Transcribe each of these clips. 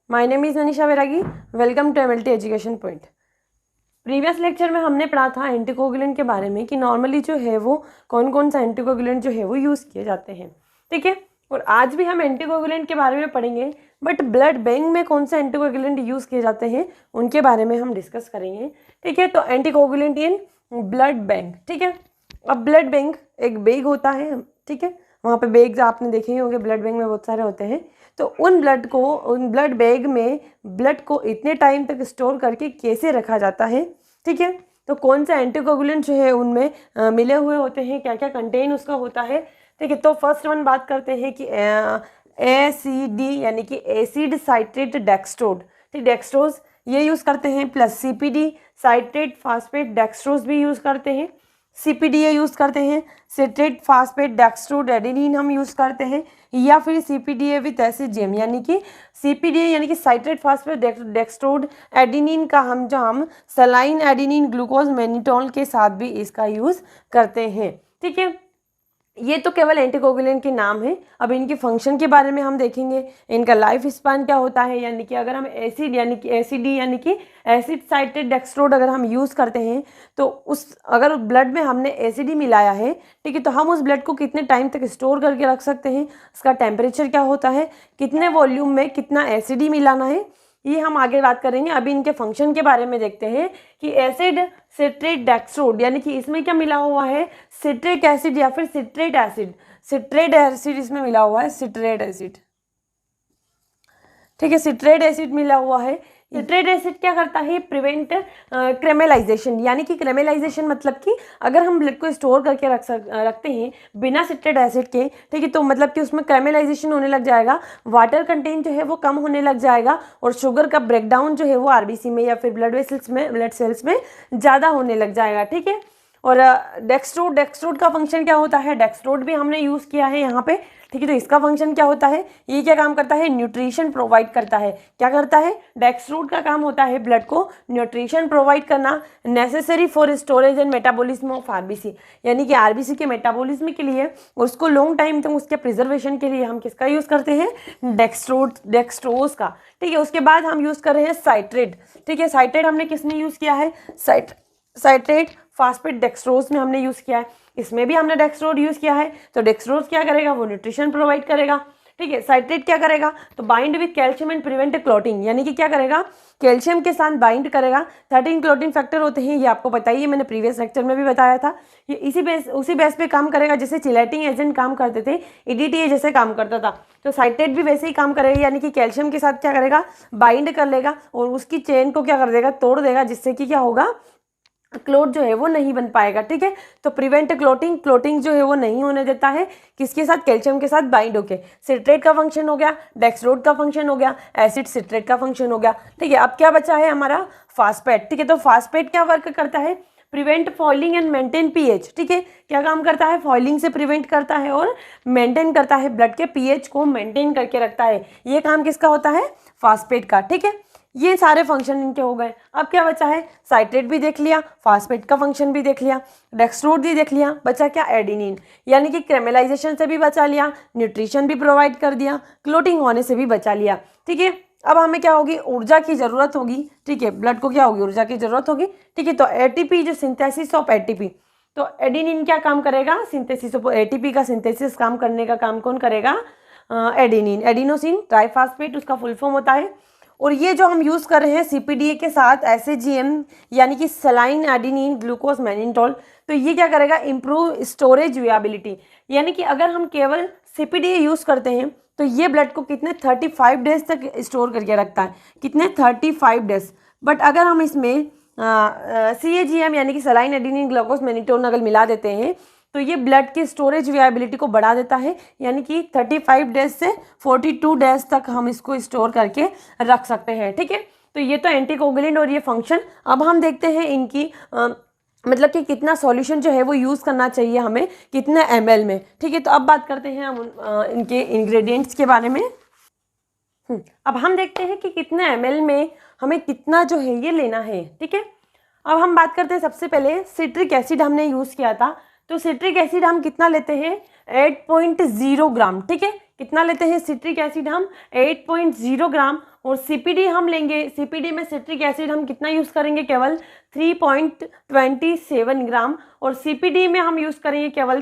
My name is Manisha Vairagi. Welcome to MLT education point. Previous lecture में हमने पढ़ा था एंटीकोगुलेंट के बारे में कि नॉर्मली जो है वो कौन कौन सा एंटीकोगुलेंट जो है वो यूज़ किए जाते हैं, ठीक है। और आज भी हम एंटीकोगुलेंट के बारे में पढ़ेंगे, बट ब्लड बैंक में कौन सा एंटीकोगुलेंट यूज़ किए जाते हैं उनके बारे में हम डिस्कस करेंगे, ठीक है। तो एंटीकोगुलेंट इन ब्लड बैंक, ठीक है। अब ब्लड बैंक एक बैग होता है, ठीक है। वहाँ पे बैग आपने देखे ही होंगे, ब्लड बैंक में बहुत सारे होते हैं। तो उन ब्लड बैग में ब्लड को इतने टाइम तक स्टोर करके कैसे रखा जाता है, ठीक है। तो कौन सा एंटीकोगुलेंट जो है उनमें मिले हुए होते हैं, क्या क्या कंटेन उसका होता है, ठीक है। तो फर्स्ट वन बात करते हैं कि ACD यानी कि एसिड साइट्रेट डेक्सट्रोज, ठीक, डेक्सट्रोज ये यूज़ करते हैं, plus CPD citrate phosphate dextrose भी यूज़ करते हैं, CPDA यूज़ करते हैं, सिट्रेट फास्फेट डेक्सट्रोडेडिनिन हम यूज़ करते हैं, या फिर CPDA विथ एसिजियम यानी कि CPDA यानी कि साइट्रेट फास्फेट डेक्सट्रोड एडिनिन का हम सलाइन एडिनिन ग्लूकोज मैनिटोल के साथ भी इसका यूज़ करते हैं, ठीक है। ये तो केवल एंटीकोगुलेंट के नाम है। अब इनके फंक्शन के बारे में हम देखेंगे, इनका लाइफ स्पान क्या होता है, यानी कि अगर हम एसिड यानी कि ACD यानी कि एसिड साइट्रेट डेक्सट्रोड अगर हम यूज़ करते हैं तो अगर ब्लड में हमने ACD मिलाया है, ठीक है, तो हम उस ब्लड को कितने टाइम तक स्टोर करके रख सकते हैं, उसका टेम्परेचर क्या होता है, कितने वॉल्यूम में कितना ACD मिलाना है, ये हम आगे बात करेंगे। अभी इनके फंक्शन के बारे में देखते हैं कि एसिड सिट्रेट डेक्सट्रोड यानी कि इसमें क्या मिला हुआ है, सिट्रिक एसिड या फिर सिट्रेट एसिड, सिट्रेट एसिड इसमें मिला हुआ है, सिट्रेट एसिड, ठीक है, सिट्रेट एसिड मिला हुआ है। सिट्रेट एसिड क्या करता है, प्रिवेंट क्रेमेलाइजेशन, यानी कि क्रेमेलाइजेशन मतलब कि अगर हम ब्लड को स्टोर करके रखते हैं बिना सिट्रेट एसिड के, ठीक है, तो मतलब कि उसमें क्रेमेलाइजेशन होने लग जाएगा, वाटर कंटेंट जो है वो कम होने लग जाएगा और शुगर का ब्रेकडाउन जो है वो RBC में या फिर ब्लड सेल्स में ज़्यादा होने लग जाएगा, ठीक है। और डेक्सट्रोड का फंक्शन क्या होता है, डेक्सट्रोड भी हमने यूज़ किया है यहाँ पे, ठीक है। तो इसका फंक्शन क्या होता है, ये क्या काम करता है, न्यूट्रिशन प्रोवाइड करता है। क्या करता है, डेक्सट्रोड का काम होता है ब्लड को न्यूट्रिशन प्रोवाइड करना, necessary for storage and metabolism of RBC, यानी कि RBC के मेटाबॉलिज्म के लिए और उसको लॉन्ग टाइम तक उसके प्रिजर्वेशन के लिए हम किसका यूज़ करते हैं, डेक्सट्रोज का, ठीक है। उसके बाद हम यूज़ कर रहे हैं साइट्रेट, ठीक है। साइट्रेट हमने किसमें यूज़ किया है, साइट्रेट फास्फेट डेक्सट्रोज में हमने यूज़ किया है, इसमें भी हमने डेक्सट्रोज यूज़ किया है। तो डेक्सट्रोज क्या करेगा, वो न्यूट्रिशन प्रोवाइड करेगा, ठीक है। साइट्रेट क्या करेगा, तो bind with calcium and prevent clotting, यानी कि क्या करेगा, कैल्शियम के साथ बाइंड करेगा। 13 क्लॉटिंग फैक्टर होते हैं, ये आपको पता ही है, मैंने प्रीवियस लेक्चर में भी बताया था। ये उसी बेस पे काम करेगा जैसे चिलेटिंग एजेंट काम करते थे, EDTA जैसे काम करता था। तो साइट्रेट भी वैसे ही काम करेगा, यानी कि कैल्शियम के साथ क्या करेगा, बाइंड कर लेगा और उसकी चेन को क्या कर देगा, तोड़ देगा, जिससे कि क्या होगा, क्लोट जो है वो नहीं बन पाएगा, ठीक है। तो प्रिवेंट क्लोटिंग जो है वो नहीं होने देता है, किसके साथ, कैल्शियम के साथ बाइंड होके। सिट्रेट का फंक्शन हो गया, डेक्सट्रोज का फंक्शन हो गया, एसिड सिट्रेट का फंक्शन हो गया, ठीक है। अब क्या बचा है हमारा, फास्फेट, ठीक है। तो फास्फेट क्या वर्क करता है, prevent foiling and maintain pH, ठीक है। क्या काम करता है, फॉइलिंग से प्रिवेंट करता है और मेंटेन करता है, ब्लड के pH को मेंटेन करके रखता है। ये काम किसका होता है, फास्फेट का, ठीक है। ये सारे फंक्शन इनके हो गए। अब क्या बचा है, साइट्रेट भी देख लिया, फास्फेट का फंक्शन भी देख लिया, डेक्सट्रोज भी देख लिया, बचा क्या, एडिनिन, यानी कि क्रेमेलाइजेशन से भी बचा लिया, न्यूट्रिशन भी प्रोवाइड कर दिया, क्लोटिंग होने से भी बचा लिया, ठीक है। अब हमें क्या होगी, ऊर्जा की जरूरत होगी, ठीक है, ब्लड को क्या होगी, ऊर्जा की जरूरत होगी, ठीक है। तो ATP जो सिंथेसिस ऑफ ATP, तो एडिनिन क्या काम करेगा, सिंथेसिस ऑफ ATP का सिंथेसिस काम करने का काम कौन करेगा, एडिनिन, एडिनोसिन ट्राइफास्फेट उसका फुल फॉर्म होता है। और ये जो हम यूज़ कर रहे हैं CPDA के साथ SAGM यानी कि सलाइन एडिनिन ग्लूकोज मैनिटोल, तो ये क्या करेगा, इम्प्रूव स्टोरेज विएबिलिटी, यानी कि अगर हम केवल CPDA यूज़ करते हैं तो ये ब्लड को कितने 35 डेज तक स्टोर करके रखता है, कितने 35 डेज। बट अगर हम इसमें CAGM यानी कि सलाइन एडिनिन ग्लूकोज मैनिटोल अगर मिला देते हैं तो ये ब्लड की स्टोरेज विएबिलिटी को बढ़ा देता है, यानी कि 35 डेज से 42 डेज तक हम इसको स्टोर करके रख सकते हैं, ठीक है। तो ये तो एंटीकोगुलेंट और ये फंक्शन। अब हम देखते हैं इनकी मतलब कि कितना सॉल्यूशन जो है वो यूज़ करना चाहिए हमें, कितने ml में, ठीक है। तो अब बात करते हैं हम इनके इंग्रेडिएंट्स के बारे में। अब हम देखते हैं कि कितने ml में हमें कितना जो है ये लेना है, ठीक है। अब हम बात करते हैं, सबसे पहले सिट्रिक एसिड हमने यूज़ किया था, तो सिट्रिक एसिड हम कितना लेते हैं, 8.0 ग्राम, ठीक है। कितना लेते हैं सिट्रिक एसिड हम, 8.0 ग्राम। और सीपीडी हम लेंगे, सीपीडी में सिट्रिक एसिड हम कितना यूज़ करेंगे, केवल 3.27 ग्राम, और सीपीडी में हम यूज़ करेंगे केवल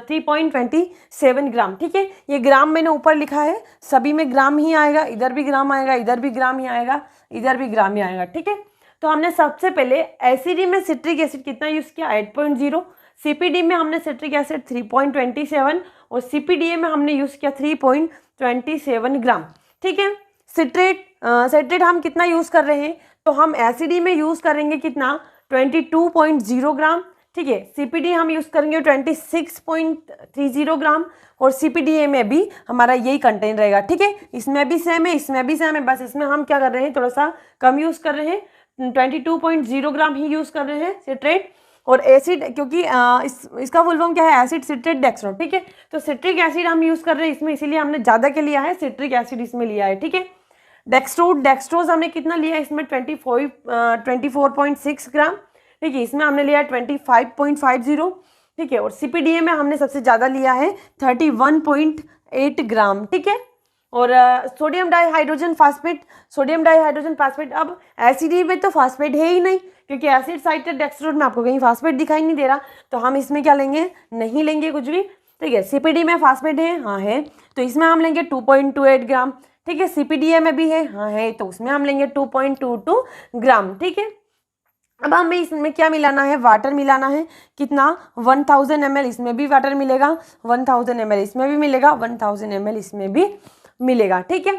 3.27 ग्राम। ठीक है, ये ग्राम मैंने ऊपर लिखा है, सभी में ग्राम ही आएगा, इधर भी ग्राम आएगा, इधर भी ग्राम ही आएगा, इधर भी ग्राम ही आएगा। ठीक है, तो हमने सबसे पहले एसिडी में सिट्रिक एसिड कितना यूज़ किया, 8.0, सीपीडी में हमने सिट्रिक एसिड 3.27 और सीपीडीए में हमने यूज़ किया 3.27 ग्राम। ठीक है, सिट्रेट हम कितना यूज़ कर रहे हैं, तो हम एसिडी में यूज़ करेंगे कितना, 22.0 ग्राम। ठीक है, सीपीडी हम यूज़ करेंगे 26.30 ग्राम, और सीपीडीए में भी हमारा यही कंटेंट रहेगा। ठीक है, इसमें भी सेम है, इसमें भी सेम है, बस इसमें हम क्या कर रहे हैं, थोड़ा सा कम यूज़ कर रहे हैं, 22.0 ग्राम ही यूज़ कर रहे हैं सिट्रेट। और एसिड, क्योंकि इसका फुल फॉर्म क्या है, एसिड सिट्रेट डेक्स्ट्रो। ठीक है, तो सिट्रिक एसिड हम यूज़ कर रहे हैं इसमें, इसीलिए हमने ज़्यादा के लिया है, सिट्रिक एसिड इसमें लिया है। ठीक है, डेक्स्ट्रोज हमने कितना लिया है इसमें, 24.6 ग्राम। ठीक है, इसमें हमने लिया है 25.50। ठीक है, और सीपीडीए में हमने सबसे ज़्यादा लिया है 31.8 ग्राम। ठीक है, और सोडियम डाइहाइड्रोजन फास्फेट, अब एसिडी में तो फास्फेट है ही नहीं, क्योंकि एसिड साइट्रेट डेक्स्ट्रोज में आपको कहीं फास्फेट दिखाई नहीं दे रहा, तो हम इसमें क्या लेंगे, नहीं लेंगे कुछ भी। ठीक है, सीपीडी में फास्फेट है, हाँ है, तो इसमें हम लेंगे 2.28 ग्राम। ठीक है, सीपीडीए में भी है, हाँ है, तो उसमें हम लेंगे 2.22 ग्राम। ठीक है, अब हमें इसमें क्या मिलाना है, वाटर मिलाना है, कितना, 1000 ml, इसमें भी वाटर मिलेगा, 1000 ml इसमें भी मिलेगा, 1000 ml इसमें भी मिलेगा। ठीक है,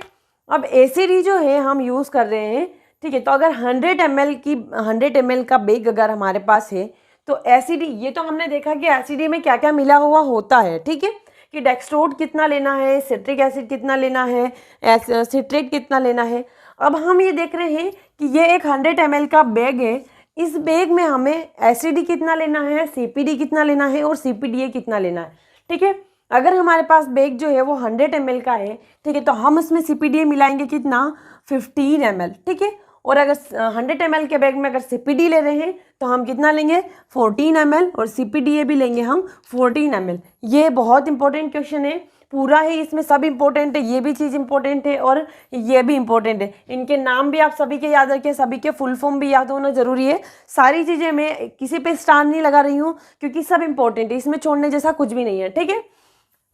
अब एसिडी जो है हम यूज़ कर रहे हैं। ठीक है, तो अगर 100 ml का बेग अगर हमारे पास है, तो एसिडी, ये तो हमने देखा कि एसिडी में क्या क्या मिला हुआ होता है। ठीक है, कि डेक्स्ट्रोड कितना लेना है, सिट्रिक एसिड कितना लेना है, सिट्रेट कितना लेना है। अब हम ये देख रहे हैं कि ये एक 100 ml का बैग है, इस बैग में हमें एसिडी कितना लेना है, सीपीडी कितना लेना है, और सीपीडीए कितना लेना है। ठीक है, अगर हमारे पास बैग जो है वो 100 ml का है, ठीक है, तो हम उसमें सीपीडीए मिलाएंगे कितना, 15 ml। ठीक है, और अगर 100 ml के बैग में अगर सीपीडी ले रहे हैं तो हम कितना लेंगे, 14 ml, और सीपीडीए भी लेंगे हम 14 ml। ये बहुत इंपॉर्टेंट क्वेश्चन है, पूरा ही इसमें सब इंपॉर्टेंट है, ये भी चीज़ इंपॉर्टेंट है और ये भी इंपॉर्टेंट है। इनके नाम भी आप सभी के याद रखिए, सभी के फुल फॉर्म भी याद होना जरूरी है। सारी चीज़ें मैं किसी पे स्टार नहीं लगा रही हूँ, क्योंकि सब इंपॉर्टेंट है, इसमें छोड़ने जैसा कुछ भी नहीं है। ठीक है,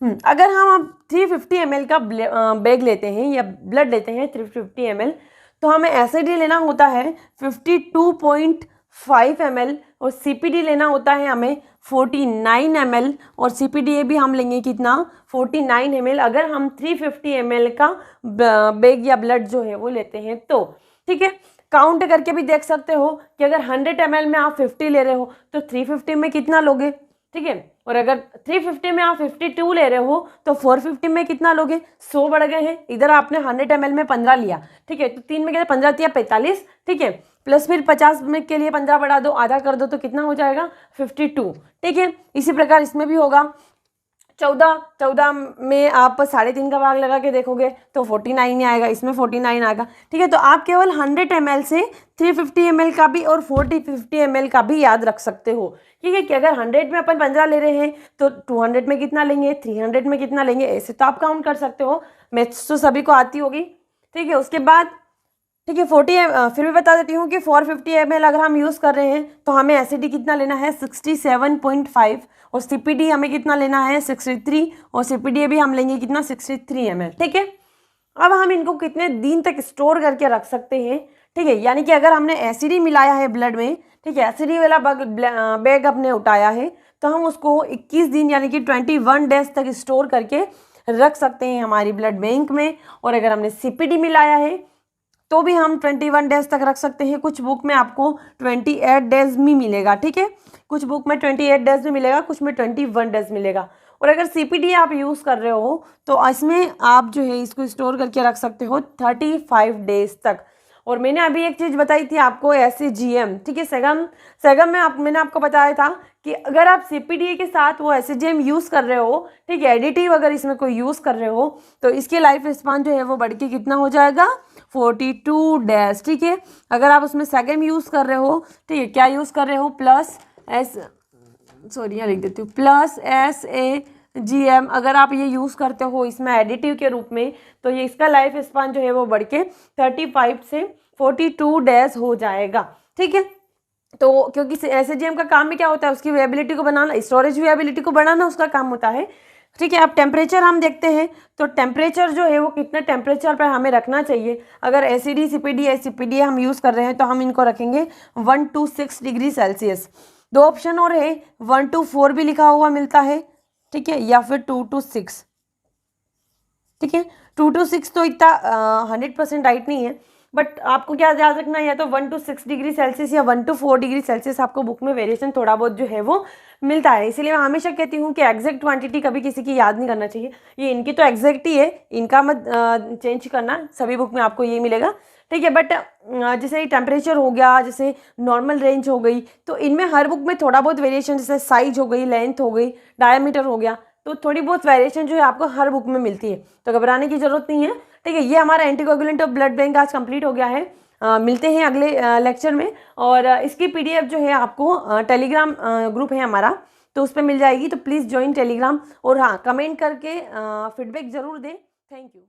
अगर हम अब 350 ml का बैग लेते हैं या ब्लड लेते हैं 350 ml, तो हमें एसिडी लेना होता है 52.5 ml, और सीपीडी लेना होता है हमें 49 ml, और सीपीडीए भी हम लेंगे कितना, 49 ml, अगर हम 350 ml का बैग या ब्लड जो है वो लेते हैं तो। ठीक है, काउंट करके भी देख सकते हो कि अगर 100 ml में आप 50 ले रहे हो तो 350 में कितना लोगे। ठीक है, और अगर 350 में आप 52 ले रहे हो तो 450 में कितना लोगे, 100 बढ़ गए हैं। इधर आपने 100 ml में 15 लिया, ठीक है, तो 3 में क्या, 15 या 45, ठीक है, प्लस फिर 50 में के लिए 15 बढ़ा दो, आधा कर दो, तो कितना हो जाएगा, 52। ठीक है, इसी प्रकार इसमें भी होगा। 14 में आप 3.5 का भाग लगा के देखोगे तो 49 ही आएगा, इसमें 49 आएगा। ठीक है, तो आप केवल 100 ml से 350 ml का भी और 50 ml का भी याद रख सकते हो। ठीक है, कि अगर 100 में अपन 15 ले रहे हैं तो 200 में कितना लेंगे, 300 में कितना लेंगे, ऐसे तो आप काउंट कर सकते हो। मैथ्स तो सभी को आती होगी। ठीक है, उसके बाद ठीक है फिर भी बता देती हूँ कि 450 ml अगर हम यूज़ कर रहे हैं तो हमें एसिडी कितना लेना है, 67.5, और सीपीडी हमें कितना लेना है, 63, और सीपीडी भी हम लेंगे कितना, 63 ml। ठीक है, अब हम इनको कितने दिन तक स्टोर करके रख सकते हैं। ठीक है, यानी कि अगर हमने एसिडी मिलाया है ब्लड में, ठीक है, एसिडी वाला बैग अपने उठाया है, तो हम उसको 21 दिन यानी कि 21 डेज तक स्टोर करके रख सकते हैं हमारी ब्लड बैंक में। और अगर हमने सीपीडी मिलाया है तो भी हम 21 डेज तक रख सकते हैं। कुछ बुक में आपको 28 डेज में मिलेगा। ठीक है, कुछ बुक में 28 डेज में मिलेगा, कुछ में 21 डेज मिलेगा। और अगर सीपीडी आप यूज़ कर रहे हो तो इसमें आप जो है इसको स्टोर करके रख सकते हो 35 डेज तक। और मैंने अभी एक चीज़ बताई थी आपको, SAGM, ठीक है, सेगम में मैंने आपको बताया था कि अगर आप सीपीडी के साथ वो SAGM यूज़ कर रहे हो, ठीक है, एडिटिव अगर इसमें कोई यूज़ कर रहे हो, तो इसके लाइफ स्पान जो है वो बढ़ के कितना हो जाएगा, 42 डेज। ठीक है, अगर आप उसमें सेगम यूज़ कर रहे हो, ठीक है, क्या यूज़ कर रहे हो, यहाँ लिख देती हूँ, प्लस GM अगर आप ये यूज़ करते हो इसमें एडिटिव के रूप में, तो ये इसका लाइफ स्पान जो है वो बढ़ के 35 से 42 डेज हो जाएगा। ठीक है, तो क्योंकि SGM का काम भी क्या होता है, उसकी वेबिलिटी को बनाना, स्टोरेज वेबिलिटी को बढ़ाना उसका काम होता है। ठीक है, अब टेम्परेचर हम देखते हैं, तो टेम्परेचर जो है वो कितने टेम्परेचर पर हमें रखना चाहिए। अगर एसिडी CPD CPDA हम यूज़ कर रहे हैं तो हम इनको रखेंगे 1 to 6 डिग्री सेल्सियस। दो ऑप्शन और है, 1 to 4 भी लिखा हुआ मिलता है, ठीक है, या फिर 2 to 6। ठीक है, 2 to 6 तो इतना 100% राइट नहीं है, बट आपको क्या याद रखना है, या तो 1 to 6 डिग्री सेल्सियस या 1 to 4 डिग्री सेल्सियस आपको बुक में वेरिएशन थोड़ा बहुत जो है वो मिलता है। इसीलिए मैं हमेशा कहती हूँ कि एग्जैक्ट क्वांटिटी कभी किसी की याद नहीं करना चाहिए। ये इनकी तो एग्जैक्ट ही है, इनका मत चेंज करना, सभी बुक में आपको ये मिलेगा। ठीक है, बट जैसे टेम्परेचर हो गया, जैसे नॉर्मल रेंज हो गई, तो इनमें हर बुक में थोड़ा बहुत वेरिएशन, जैसे साइज हो गई, लेंथ हो गई, डायमीटर हो गया, तो थोड़ी बहुत वेरिएशन जो है आपको हर बुक में मिलती है, तो घबराने की जरूरत नहीं है। ठीक है, ये हमारा एंटीकोगुलेंट ऑफ ब्लड बैंक आज कंप्लीट हो गया है। मिलते हैं अगले लेक्चर में, और इसकी PDF जो है आपको टेलीग्राम ग्रुप है हमारा, तो उस पर मिल जाएगी, तो प्लीज़ ज्वाइन टेलीग्राम, और हाँ, कमेंट करके फीडबैक ज़रूर दें। Thank you.